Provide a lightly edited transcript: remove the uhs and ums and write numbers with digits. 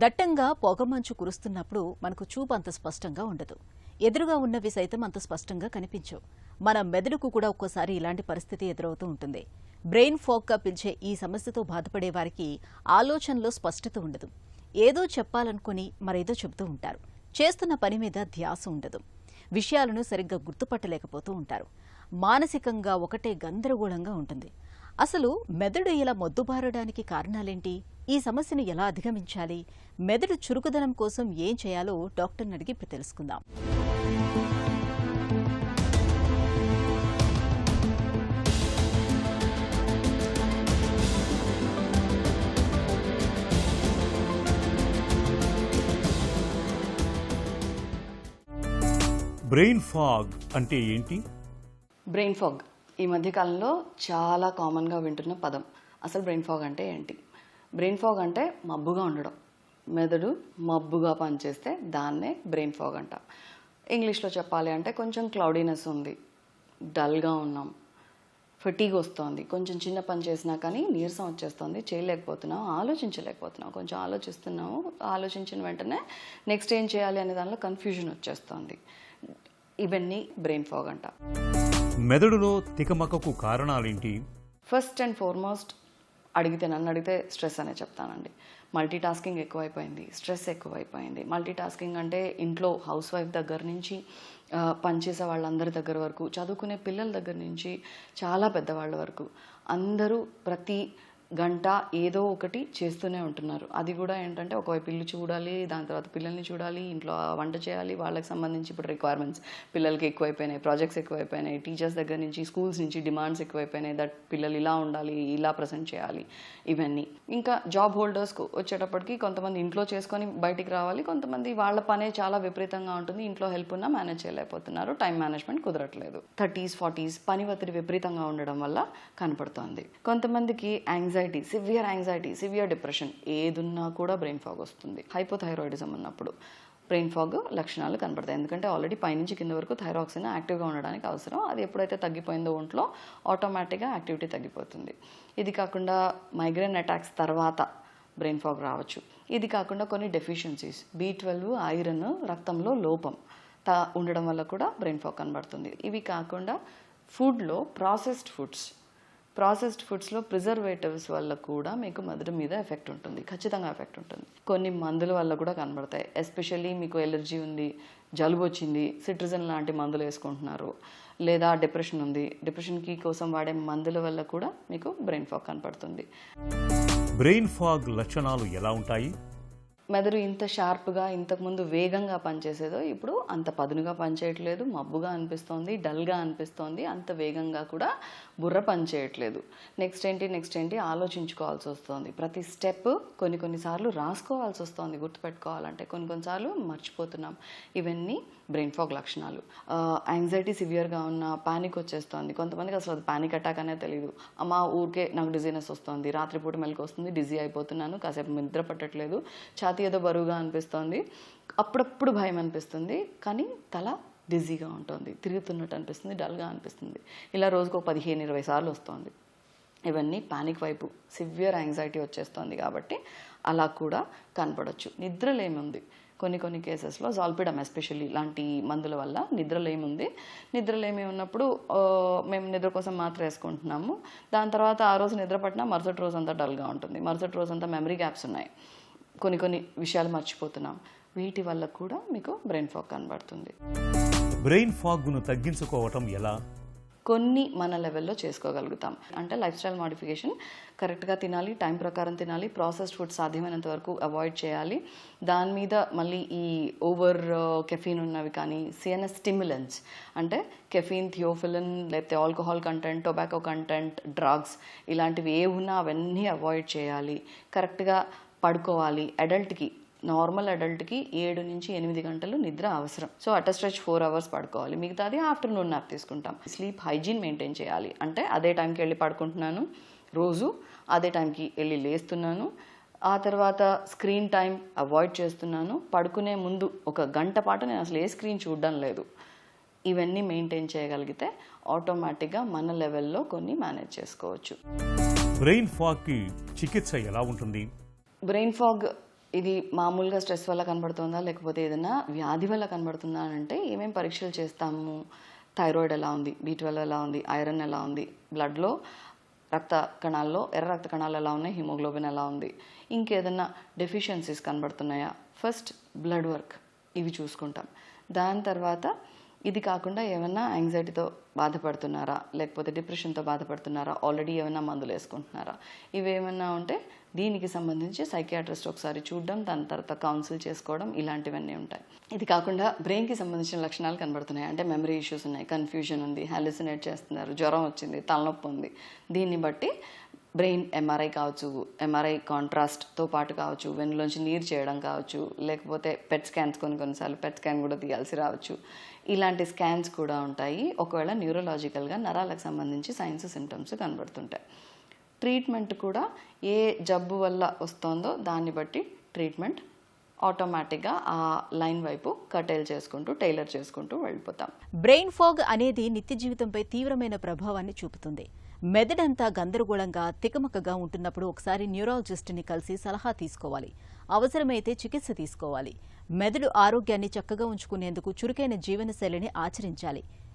దట్టంగా పొగమంచు కురుస్తున్నప్పుడు మనకు చూపు అంత స్పష్టంగా ఉండదు. ఎదురుగా ఉన్నవి సైతం అంత స్పష్టంగా కనిపించవు. మన మెదడుకు కూడా ఒక్కోసారి ఇలాంటి పరిస్థితి ఎదురవుతూ ఉంటుంది. బ్రెయిన్ ఫాగ్గా పిలిచే ఈ సమస్యతో బాధపడే వారికి ఆలోచనలో స్పష్టత ఉండదు. ఏదో చెప్పాలనుకుని మరేదో చెబుతూ ఉంటారు. చేస్తున్న పని మీద ధ్యాస ఉండదు. విషయాలను సరిగ్గా గుర్తుపట్టలేకపోతూ ఉంటారు. మానసికంగా ఒకటే గందరగోళంగా ఉంటుంది. అసలు మెదడు ఇలా మొద్దుబారడానికి కారణాలేంటి? ఈ సమస్యను ఎలా అధిగమించాలి? మెదడు చురుకుదనం కోసం ఏం చేయాలో డాక్టర్ని అడిగి ఇప్పుడు తెలుసుకుందాం. బ్రెయిన్ ఫాగ్ అంటే ఏంటి? బ్రెయిన్ ఫాగ్ ఈ మధ్యకాలంలో చాలా కామన్గా వింటున్న పదం. అసలు బ్రెయిన్ ఫాగ్ అంటే ఏంటి? బ్రెయిన్ ఫాగ్ అంటే మబ్బుగా ఉండడం. మెదడు మబ్బుగా పనిచేస్తే దాన్నే బ్రెయిన్ ఫాగ్ అంటాం. ఇంగ్లీష్లో చెప్పాలి అంటే కొంచెం క్లౌడీనెస్ ఉంది, డల్గా ఉన్నాం, ఫటిగ్ వస్తుంది, కొంచెం చిన్న పని చేసినా కానీ నీరసం వచ్చేస్తుంది, చేయలేకపోతున్నాం, ఆలోచించలేకపోతున్నాం, కొంచెం ఆలోచిస్తున్నాము, ఆలోచించిన వెంటనే నెక్స్ట్ ఏం చేయాలి అనే దానిలో కన్ఫ్యూజన్ వచ్చేస్తుంది. ఇవన్నీ బ్రెయిన్ ఫాగ్ అంట. మెదడులో తికమకకు కారణాలేంటి? ఫస్ట్ అండ్ ఫార్మోస్ట్ నన్ను అడిగితే స్ట్రెస్ అనే చెప్తానండి. మల్టీ టాస్కింగ్ ఎక్కువైపోయింది, స్ట్రెస్ ఎక్కువైపోయింది. మల్టీ టాస్కింగ్ అంటే ఇంట్లో హౌస్ వైఫ్ దగ్గర నుంచి పనిచేసే వాళ్ళందరి దగ్గర వరకు, చదువుకునే పిల్లల దగ్గర నుంచి చాలా పెద్దవాళ్ళ వరకు అందరూ ప్రతి గంట ఏదో ఒకటి చేస్తూనే ఉంటున్నారు. అది కూడా ఏంటంటే ఒకవైపు ఇల్లు చూడాలి, దాని తర్వాత పిల్లల్ని చూడాలి, ఇంట్లో వంట చేయాలి, వాళ్ళకి సంబంధించి ఇప్పుడు రిక్వైర్మెంట్స్ పిల్లలకి ఎక్కువైపోయినాయి, ప్రాజెక్ట్స్ ఎక్కువైపోయినాయి, టీచర్స్ దగ్గర నుంచి స్కూల్స్ నుంచి డిమాండ్స్ ఎక్కువైపోయినాయి, దట్ పిల్లలు ఇలా ఉండాలి, ఇలా ప్రజెంట్ చేయాలి, ఇవన్నీ. ఇంకా జాబ్ హోల్డర్స్కు వచ్చేటప్పటికి కొంతమంది ఇంట్లో చేసుకొని బయటికి రావాలి, కొంతమంది వాళ్ళ పనే చాలా విపరీతంగా ఉంటుంది, ఇంట్లో హెల్ప్ ఉన్నా మేనేజ్ చేయలేకపోతున్నారు, టైం మేనేజ్మెంట్ కుదరట్లేదు. 30s 40s పని ఒత్తిడి విపరీతంగా ఉండడం వల్ల కనపడుతోంది. కొంతమందికి సివియర్ యాంగ్జైటీ, సివియర్ డిప్రెషన్, ఏదున్నా కూడా బ్రెయిన్ ఫాగ్ వస్తుంది. హైపోథైరాయిడిజం ఉన్నప్పుడు బ్రెయిన్ ఫాగ్ లక్షణాలు కనపడతాయి. ఎందుకంటే ఆల్రెడీ పైనుంచి కింద వరకు థైరాక్సిన్ యాక్టివ్గా ఉండడానికి అవసరం. అది ఎప్పుడైతే తగ్గిపోయిందో ఒంట్లో ఆటోమేటిక్గా యాక్టివిటీ తగ్గిపోతుంది. ఇది కాకుండా మైగ్రేన్ అటాక్స్ తర్వాత బ్రెయిన్ ఫాగ్ రావచ్చు. ఇది కాకుండా కొన్ని డెఫిషియన్సీస్, B12, ఐరన్ రక్తంలో లోపం ఉండడం వల్ల కూడా బ్రెయిన్ ఫాగ్ కనబడుతుంది. ఇవి కాకుండా ఫుడ్లో ప్రాసెస్డ్ ఫుడ్స్లో ప్రిజర్వేటివ్స్ వల్ల కూడా మీకు మెదడు మీద ఎఫెక్ట్ ఉంటుంది, ఖచ్చితంగా ఎఫెక్ట్ ఉంటుంది. కొన్ని మందుల వల్ల కూడా కనబడతాయి. ఎస్పెషల్లీ మీకు ఎలర్జీ ఉంది, జలుబు వచ్చింది, సిట్రిజన్ లాంటి మందులు వేసుకుంటున్నారు, లేదా డిప్రెషన్ ఉంది, డిప్రెషన్కి కోసం వాడే మందుల వల్ల కూడా మీకు బ్రెయిన్ ఫాగ్ కనపడుతుంది. బ్రెయిన్ ఫాగ్ లక్షణాలు ఎలా ఉంటాయి? మెదడు ఇంత షార్ప్గా ఇంతకుముందు వేగంగా పనిచేసేదో ఇప్పుడు అంత పదునుగా పనిచేయట్లేదు, మబ్బుగా అనిపిస్తోంది, డల్గా అనిపిస్తోంది, అంత వేగంగా కూడా బుర్ర పనిచేయట్లేదు. నెక్స్ట్ ఏంటి ఆలోచించుకోవాల్సి వస్తుంది. ప్రతి స్టెప్ కొన్నిసార్లు రాసుకోవాల్సి వస్తుంది గుర్తుపెట్టుకోవాలంటే, కొన్నిసార్లు మర్చిపోతున్నాం. ఇవన్నీ బ్రెయిన్ ఫాగ్ లక్షణాలు. యాంగ్జైటీ సివియర్గా ఉన్న పానిక్ వచ్చేస్తుంది. కొంతమందికి అసలు అది పానిక్ అటాక్ అనే తెలియదు. అమ్మ ఊరికే నాకు డిజీనెస్ వస్తుంది, రాత్రిపూట మెలకు వస్తుంది, డిజీ అయిపోతున్నాను, కాసేపు నిద్ర పట్టట్లేదు, ఛాతీ ఏదో బరువుగా అనిపిస్తోంది, అప్పుడప్పుడు భయం అనిపిస్తుంది, కానీ తల డిజీగా ఉంటుంది, తిరుగుతున్నట్టు అనిపిస్తుంది, డల్గా అనిపిస్తుంది. ఇలా రోజుకు 15-20 సార్లు వస్తుంది. ఇవన్నీ పానిక్ వైపు సివియర్ యాంగ్జైటీ వచ్చేస్తుంది కాబట్టి అలా కూడా కనపడవచ్చు. నిద్రలేముంది కొన్ని కేసెస్లో జాల్పిడమ్ ఎస్పెషల్లీ లాంటి మందుల వల్ల నిద్రలేమి ఉన్నప్పుడు మేము నిద్ర కోసం మాత్రం వేసుకుంటున్నాము. దాని తర్వాత ఆ రోజు నిద్ర పట్టినా మరుసటి రోజు అంతా డల్గా ఉంటుంది, మరుసటి రోజు అంతా మెమరీ గ్యాప్స్ ఉన్నాయి, కొన్ని విషయాలు మర్చిపోతున్నాం. వీటి వల్ల కూడా మీకు బ్రెయిన్ ఫాగ్ కనబడుతుంది. బ్రెయిన్ ఫాగ్ను తగ్గించుకోవటం ఎలా? కొన్ని మన లెవెల్లో చేసుకోగలుగుతాం. అంటే లైఫ్ స్టైల్ మోడిఫికేషన్, కరెక్ట్గా తినాలి, టైం ప్రకారం తినాలి, ప్రాసెస్డ్ ఫుడ్ సాధ్యమైనంత వరకు అవాయిడ్ చేయాలి. దాని మీద మళ్ళీ ఈ ఓవర్ కెఫీన్ ఉన్నవి కానీ, సిఎన్ఎస్ స్టిమ్యులెంట్స్ అంటే కెఫీన్, థియోఫిలిన్, లేకపోతే alcohol content, tobacco content, drugs ఇలాంటివి ఏ ఉన్నా అవన్నీ అవాయిడ్ చేయాలి. కరెక్ట్గా పడుకోవాలి. నార్మల్ అడల్ట్కి 7 నుంచి 8 గంటలు నిద్ర అవసరం. సో అటస్ట్రెచ్ 4 hours పడుకోవాలి, మిగతాది ఆఫ్టర్నూన్ నాప్ తీసుకుంటాం. స్లీప్ హైజీన్ మెయింటైన్ చేయాలి. అంటే అదే టైంకి వెళ్ళి పడుకుంటున్నాను, రోజు అదే టైంకి వెళ్ళి లేస్తున్నాను, ఆ తర్వాత స్క్రీన్ టైం అవాయిడ్ చేస్తున్నాను, పడుకునే ముందు 1 గంట పాటు నేను అసలు ఏ స్క్రీన్ చూడడం లేదు. ఇవన్నీ మెయింటైన్ చేయగలిగితే ఆటోమేటిక్గా మన లెవెల్లో కొన్ని మేనేజ్ చేసుకోవచ్చు. బ్రెయిన్ ఫాగ్కి చికిత్స ఎలా ఉంటుంది? బ్రెయిన్ ఫాగ్ ఇది మామూలుగా స్ట్రెస్ వల్ల కనబడుతుందా లేకపోతే ఏదైనా వ్యాధి వల్ల కనబడుతుందా అని అంటే ఏమేం పరీక్షలు చేస్తాము, థైరాయిడ్ ఎలా ఉంది, B12 ఎలా ఉంది, ఐరన్ ఎలా ఉంది, బ్లడ్లో రక్త కణాల్లో ఎర్ర రక్త కణాలు ఎలా ఉన్నాయి, హిమోగ్లోబిన్ ఎలా ఉంది, ఇంకేదన్నా డెఫిషియన్సీస్ కనబడుతున్నాయా, ఫస్ట్ బ్లడ్ వర్క్ ఇవి చూసుకుంటాం. దాని తర్వాత ఇది కాకుండా ఏమన్నా యాంగ్జైటీతో బాధపడుతున్నారా లేకపోతే డిప్రెషన్తో బాధపడుతున్నారా, ఆల్రెడీ ఏమైనా మందులు వేసుకుంటున్నారా, ఇవేమన్నా ఉంటే దీనికి సంబంధించి సైకియాట్రిస్ట్ ఒకసారి చూడడం, దాని తర్వాత కౌన్సిల్ చేసుకోవడం, ఇలాంటివన్నీ ఉంటాయి. ఇది కాకుండా బ్రెయిన్కి సంబంధించిన లక్షణాలు కనబడుతున్నాయి అంటే మెమరీ ఇష్యూస్ ఉన్నాయి, కన్ఫ్యూజన్ ఉంది, హాలుసినేట్ చేస్తున్నారు, జ్వరం వచ్చింది, తలనొప్పి ఉంది, దీన్ని బట్టి బ్రెయిన్ ఎంఆర్ఐ కావచ్చు, ఎంఆర్ఐ కాంట్రాస్ట్తో పాటు కావచ్చు, వెన్నులోంచి నీరు చేయడం కావచ్చు, లేకపోతే పెట్ స్కాన్స్ కొన్నిసార్లు పెట్ స్కాన్ కూడా తీయాల్సి రావచ్చు. ఇలాంటి స్కాన్స్ కూడా ఉంటాయి. ఒకవేళ న్యూరలాజికల్గా నరాలకు సంబంధించి సైన్స్ సిమ్టమ్స్ కనబడుతుంటాయి. ట్రీట్మెంట్ కూడా ఏ జబ్బు వల్ల వస్తుందో దాన్ని బట్టి ట్రీట్మెంట్ ఆటోమేటిక్గా ఆ లైన్ వైపు కటైల్ చేసుకుంటూ టైలర్ చేసుకుంటూ వెళ్ళిపోతాం. బ్రెయిన్ ఫాగ్ అనేది నిత్య జీవితంపై తీవ్రమైన ప్రభావాన్ని చూపుతుంది. మెదడంతా గందరగోళంగా తికమకగా ఉంటున్నప్పుడు ఒకసారి న్యూరాలజిస్ట్ని కలిసి సలహా తీసుకోవాలి. అవసరమైతే చికిత్స తీసుకోవాలి. మెదడు ఆరోగ్యాన్ని చక్కగా ఉంచుకునేందుకు చురుకైన జీవనశైలిని ఆచరించాలి.